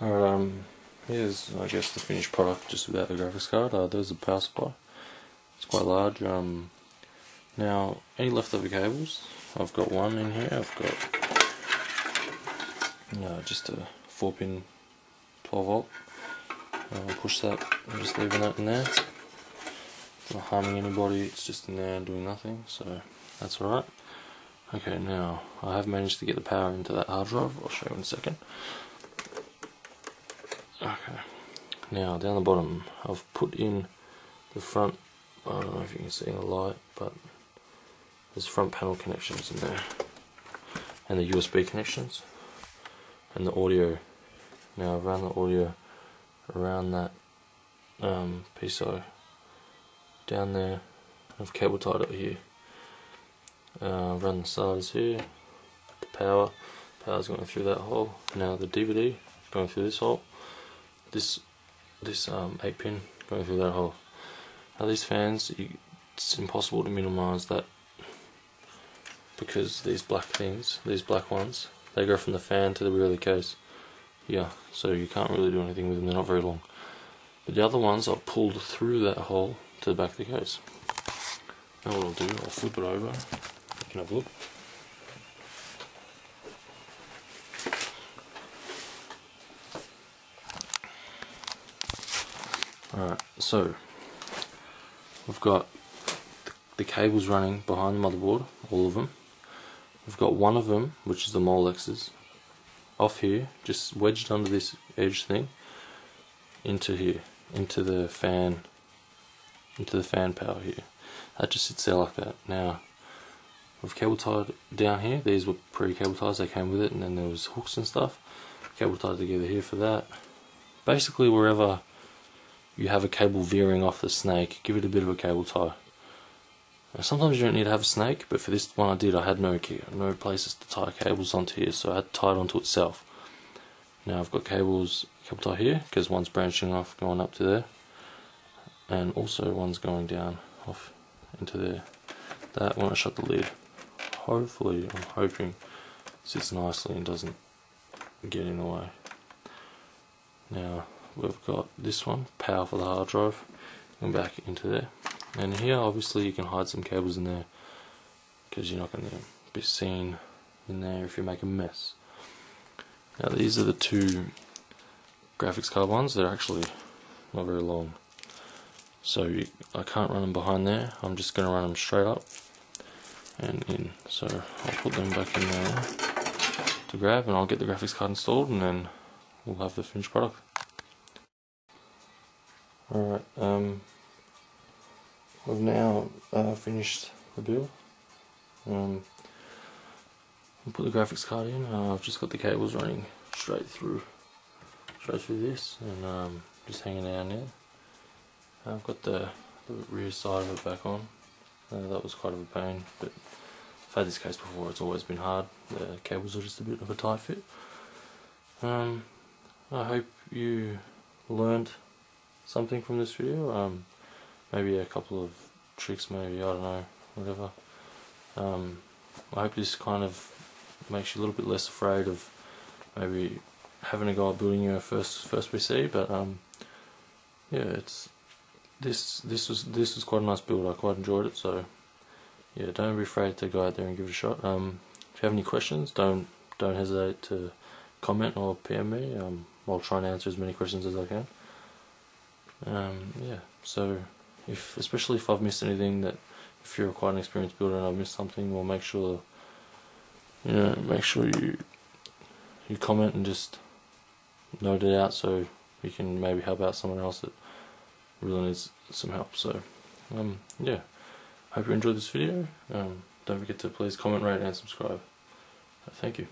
Alright, here's I guess the finished product just without the graphics card. There's the power supply. It's quite large. Now, any leftover cables, I've got one in here. I've got just a 4-pin 12 volt. Push that, I'm just leaving that in there. It's not harming anybody, it's just in there doing nothing, so that's alright. Okay, now I have managed to get the power into that hard drive. I'll show you in a second. Okay, now down the bottom I've put in the front, I don't know if you can see in the light, but there's front panel connections in there, and the USB connections, and the audio. Now I've run the audio around that PSO down there. I've cable tied it here. Run the sides here. The power's going through that hole. Now the DVD going through this hole. This 8-pin going through that hole. Now these fans, it's impossible to minimise that, because these black ones, they go from the fan to the rear of the case here, so you can't really do anything with them, they're not very long. But the other ones are pulled through that hole to the back of the case. Now what I'll do, I'll flip it over, you can have a look. Alright, so we've got the cables running behind the motherboard, all of them. We've got one of them, which is the Molex's, off here, just wedged under this edge thing, into here, into the fan power here. That just sits there like that. Now, we've cable tied down here. These were pre-cable ties, they came with it, and then there was hooks and stuff. Cable tied together here for that. Basically, wherever you have a cable veering off the snake, give it a bit of a cable tie. Now, sometimes you don't need to have a snake, but for this one I did. I had no places to tie cables onto here, so I had to tie it onto itself. Now I've got cable tie here, because one's branching off going up to there, and also one's going down off into there. That when I shut the lid, hopefully, I'm hoping, sits nicely and doesn't get in the way. Now we've got this one, power for the hard drive, going back into there. And here obviously you can hide some cables in there, because you're not going to be seen in there if you make a mess. Now these are the two graphics card ones. They're actually not very long, so I can't run them behind there. I'm just going to run them straight up and in. So I'll put them back in there to grab, and I'll get the graphics card installed, and then we'll have the finished product. Alright, we've now finished the build. I'll put the graphics card in. I've just got the cables running straight through this, and just hanging down there. I've got the rear side of it back on. That was quite of a pain, but I've had this case before. It's always been hard. The cables are just a bit of a tight fit. I hope you learned something from this video. Maybe a couple of tricks, maybe, I don't know, whatever. I hope this kind of makes you a little bit less afraid of maybe having a go at building your first PC. But yeah, this was quite a nice build. I quite enjoyed it. So yeah, don't be afraid to go out there and give it a shot. If you have any questions, don't hesitate to comment or PM me. I'll try and answer as many questions as I can. Yeah, so especially if I've missed anything, that if you're quite an experienced builder and I've missed something, well, make sure you comment and just note it out, so you can maybe help out someone else that really needs some help. So yeah, hope you enjoyed this video. Don't forget to please comment, rate and subscribe. Thank you.